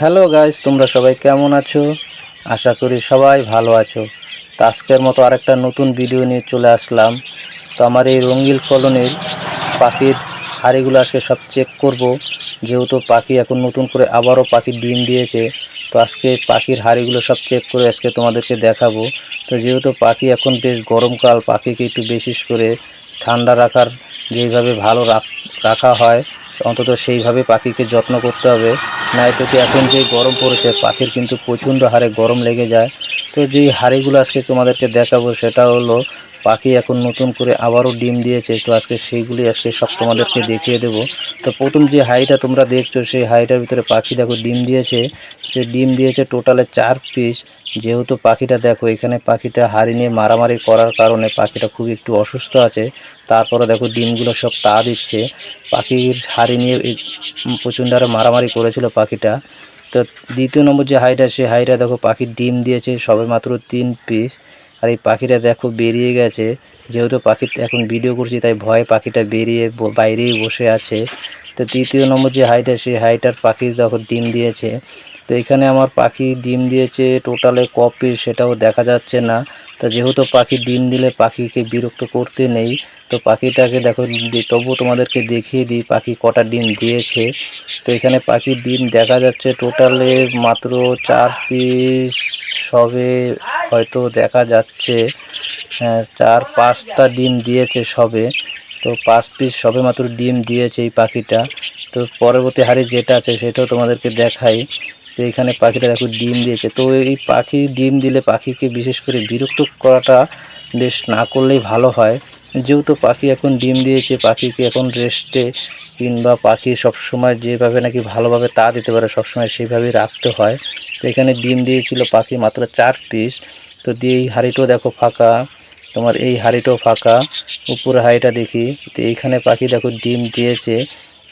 Hello guys, তোমরা সবাই কেমন আছো? আশা করি সবাই ভালো আছো। তো আজকের মতো আরেকটা নতুন ভিডিও নিয়ে চলে আসলাম। তো আমার এই রঙিল কলোনির পাখির হাঁড়িগুলো আজকে সব চেক করব, যেহেতু পাখি এখন নতুন করে আবারও পাখির ডিম দিয়েছে। তো আজকে পাখির হাঁড়িগুলো সব চেক করে আজকে তোমাদেরকে দেখাবো। তো যেহেতু পাখি এখন বেশ গরমকাল, পাখিকে একটু বিশেষ করে ঠান্ডা রাখার যেইভাবে ভালো রাখা হয় অন্তত সেইভাবে পাখিকে যত্ন করতে হবে। নয়তো কি এখন যে গরম পড়েছে পাখির কিন্তু প্রচণ্ড হারে গরম লেগে যায়। তো যেই হাঁড়িগুলো আজকে তোমাদেরকে দেখাবো সেটা হলো পাখি এখন নতুন করে আবারও ডিম দিয়েছে। তো আজকে সেইগুলি আজকে সব তোমাদেরকে দেখিয়ে দেব। তো প্রথম যে হাঁড়িটা তোমরা দেখছো সেই হাঁড়িটার ভিতরে পাখি দেখো ডিম দিয়েছে। সে ডিম দিয়েছে টোটালে 4 পিস। যেহেতু পাখিটা দেখো এখানে পাখিটা হাঁড়ি নিয়ে মারামারি করার কারণে পাখিটা খুব একটু অসুস্থ আছে। তারপরে দেখো ডিমগুলো সব তা দিচ্ছে। পাখির হাঁড়ি নিয়ে প্রচণ্ড আরে মারামারি করেছিল পাখিটা। তো দ্বিতীয় নম্বর যে হাঁড়িটা সেই হাঁড়িটা দেখো পাখির ডিম দিয়েছে সবে মাত্র 3 পিস। আর এই পাখিটা দেখো বেরিয়ে গেছে। যেহেতু পাখি এখন ভিডিও করছি তাই ভয়ে পাখিটা বেরিয়ে বাইরেই বসে আছে। তো তৃতীয় নম্বর যে হাঁড়িটা সেই হাঁড়িটার পাখি দেখো ডিম দিয়েছে। তো এখানে আমার পাখি ডিম দিয়েছে টোটালে ক পিস সেটাও দেখা যাচ্ছে না। তা যেহেতু পাখি ডিম দিলে পাখিকে বিরক্ত করতে নেই, তো পাখিটাকে দেখো তবুও তোমাদেরকে দেখিয়ে দিই পাখি কটা ডিম দিয়েছে। তো এখানে পাখির ডিম দেখা যাচ্ছে টোটালে মাত্র 4 পিস সবে হয়তো দেখা যাচ্ছে। 4-5টা ডিম দিয়েছে সবে। তো 5 পিস সবে মাত্র ডিম দিয়েছে এই পাখিটা। তো পরবর্তী হাঁড়ি যেটা আছে সেটাও তোমাদেরকে দেখাই। তো এখানে পাখিটা দেখো ডিম দিয়েছে। তো এই পাখি ডিম দিলে পাখিকে বিশেষ করে বিরক্ত করাটা বেশ না করলেই ভালো হয়। যেহেতু পাখি এখন ডিম দিয়েছে পাখিকে এখন রেস্টে কিংবা পাখি সবসময় যেভাবে নাকি ভালোভাবে তা দিতে পারে সবসময় সেইভাবেই রাখতে হয়। তো এখানে ডিম দিয়েছিল পাখি মাত্র 4 পিস। তো দিয়ে এই হাঁড়িটাও দেখো ফাঁকা, তোমার এই হাঁড়িটাও ফাঁকা। উপরে হাঁড়িটা দেখি, তো এইখানে পাখি দেখো ডিম দিয়েছে।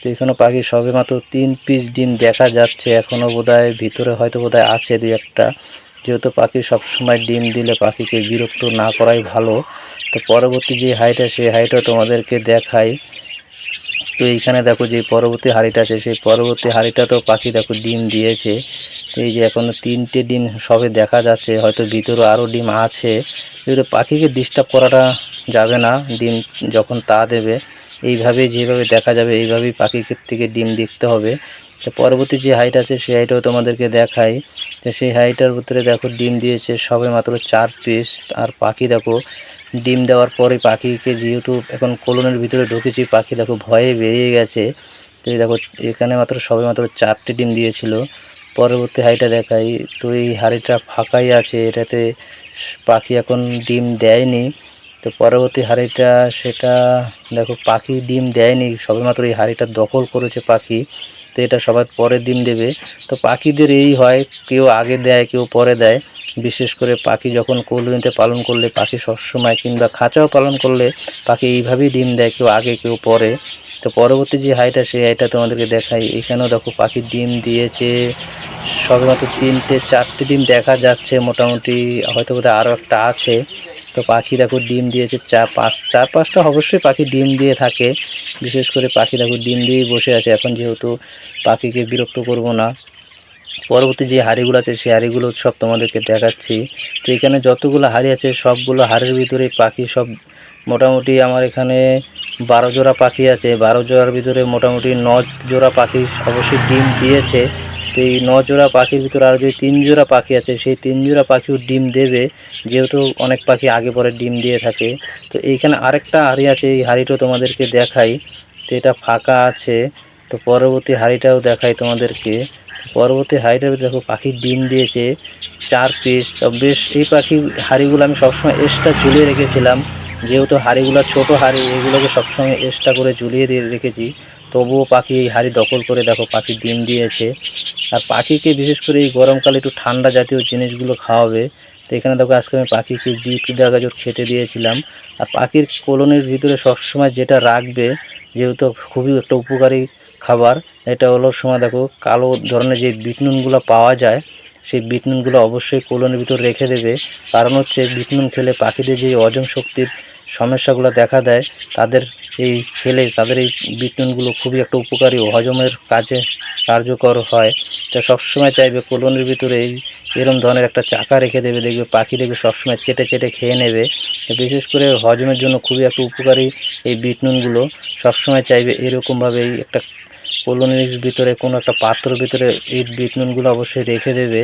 তো এখানে পাখি সবে মাত্র 3 পিস ডিম দেখা যাচ্ছে। এখনও বোধহয় ভিতরে হয়তো বোধহয় আছে 2-1টা। যেহেতু পাখি সবসময় ডিম দিলে পাখিকে বিরক্ত না করাই ভালো। তো পরবর্তী যে হাঁড়িটা সেই হাঁড়িটা তোমাদেরকে দেখাই। তো এইখানে দেখো যে পরবর্তী হাঁড়িটা আছে সেই পরবর্তী হাঁড়িটাতেও পাখি দেখো ডিম দিয়েছে। এই যে এখনো 3টে ডিম সবে দেখা যাচ্ছে, হয়তো ভিতরে আরও ডিম আছে। যেহেতু পাখিকে ডিস্টার্ব করাটা যাবে না, ডিম যখন তা দেবে এইভাবে যেভাবে দেখা যাবে এইভাবেই পাখিকে থেকে ডিম দেখতে হবে। তো পরবর্তী যে হাইট আছে সেই হাইটও তোমাদেরকে দেখাই। তো সেই হাইটার ভিতরে দেখো ডিম দিয়েছে সবে মাত্র 4 পিস। আর পাখি দেখো ডিম দেওয়ার পরে পাখিকে যেহেতু এখন কলোনির ভিতরে ঢুকেছি পাখি দেখো ভয়ে বেরিয়ে গেছে। তো এই দেখো এখানে মাত্র সবে মাত্র 4টে ডিম দিয়েছিল। পরবর্তী হাঁড়িটা দেখাই। তো এই হাঁড়িটা ফাঁকাই আছে, এটাতে পাখি এখন ডিম দেয়নি। তো পরবর্তী হাঁড়িটা সেটা দেখো পাখি ডিম দেয়নি, সবেমাত্র এই হাঁড়িটা দখল করেছে পাখি। তো এটা সবার পরে ডিম দেবে। তো পাখিদের এই হয়, কেউ আগে দেয় কেউ পরে দেয়। বিশেষ করে পাখি যখন কলোনিতে পালন করলে পাখি সবসময় কিংবা খাঁচাও পালন করলে পাখি এইভাবেই ডিম দেয়, কেউ আগে কেউ পরে। তো পরবর্তী যে হাঁড়িটা সেই হাঁড়িটা তোমাদেরকে দেখাই। এখানেও দেখো পাখি ডিম দিয়েছে সবেমাত্র 3-4টে ডিম দেখা যাচ্ছে মোটামুটি, হয়তো বোধহয় আরও একটা আছে। তো পাখি দেখো ডিম দিয়েছে 4-5টা অবশ্যই পাখি ডিম দিয়ে থাকে। বিশেষ করে পাখি দেখো ডিম দিয়েই বসে আছে। এখন যেহেতু পাখিকে বিরক্ত করব না, পরবর্তী যে হাঁড়িগুলো আছে সেই হাঁড়িগুলো সব তোমাদেরকে দেখাচ্ছি। তো এখানে যতগুলো হাঁড়ি আছে সবগুলো হাঁড়ির ভিতরে পাখি সব মোটামুটি আমার এখানে 12 জোড়া পাখি আছে। 12 জোড়ার ভিতরে মোটামুটি 9 জোড়া পাখি অবশ্যই ডিম দিয়েছে। তো এই 9 জোড়া পাখির ভিতরে আর যে 3 জোড়া পাখি আছে সেই 3 জোড়া পাখিও ডিম দেবে, যেহেতু অনেক পাখি আগে পরে ডিম দিয়ে থাকে। তো এইখানে আরেকটা হাঁড়ি আছে, এই হাঁড়িটাও তোমাদেরকে দেখাই। তো এটা ফাঁকা আছে। তো পরবর্তী হাঁড়িটাও দেখাই তোমাদেরকে। পরবর্তী হাঁড়িটার ভিতরে দেখো পাখি ডিম দিয়েছে 4 পিস। তো বেশ এই পাখি হাঁড়িগুলো আমি সবসময় এক্সট্রা ঝুলিয়ে রেখেছিলাম, যেহেতু হাঁড়িগুলো ছোটো হাঁড়ি এগুলোকে সবসময় এক্সট্রা করে ঝুলিয়ে দিয়ে রেখেছি। তবুও পাখি এই হাঁড়ি দখল করে দেখো পাখি ডিম দিয়েছে। আর পাখিকে বিশেষ করে এই গরমকালে একটু ঠান্ডা জাতীয় জিনিসগুলো খাওয়াবে। তো এখানে দেখো আজকে আমি পাখিকে বিট গাজর খেতে দিয়েছিলাম। আর পাখির কলোনির ভিতরে সবসময় যেটা রাখবে, যেহেতু খুবই একটা উপকারী খাবার, এটা হলো সময় দেখো কালো ধরনের যে বিট নুনগুলো পাওয়া যায় সেই বিট নুনগুলো অবশ্যই কলোনির ভিতর রেখে দেবে। কারণ হচ্ছে বিট নুন খেলে পাখিদের যে হজম শক্তির সমস্যাগুলো দেখা দেয় তাদের এই খেলে তাদের এই বিটনুনগুলো খুবই একটা উপকারী ও হজমের কাজে কার্যকর হয়। তো সবসময় চাইবে কলোনির ভিতরে এরম ধরনের একটা চাকা রেখে দেবে, দেখবে পাখি দেখবে সবসময় চেটে চেটে খেয়ে নেবে। তো বিশেষ করে হজমের জন্য খুবই একটা উপকারী এই বিটনুনগুলো সবসময় চাইবে এরকমভাবেই একটা কলোনির ভিতরে কোনো একটা পাত্রের ভিতরে এই বিটনুনগুলো অবশ্যই রেখে দেবে।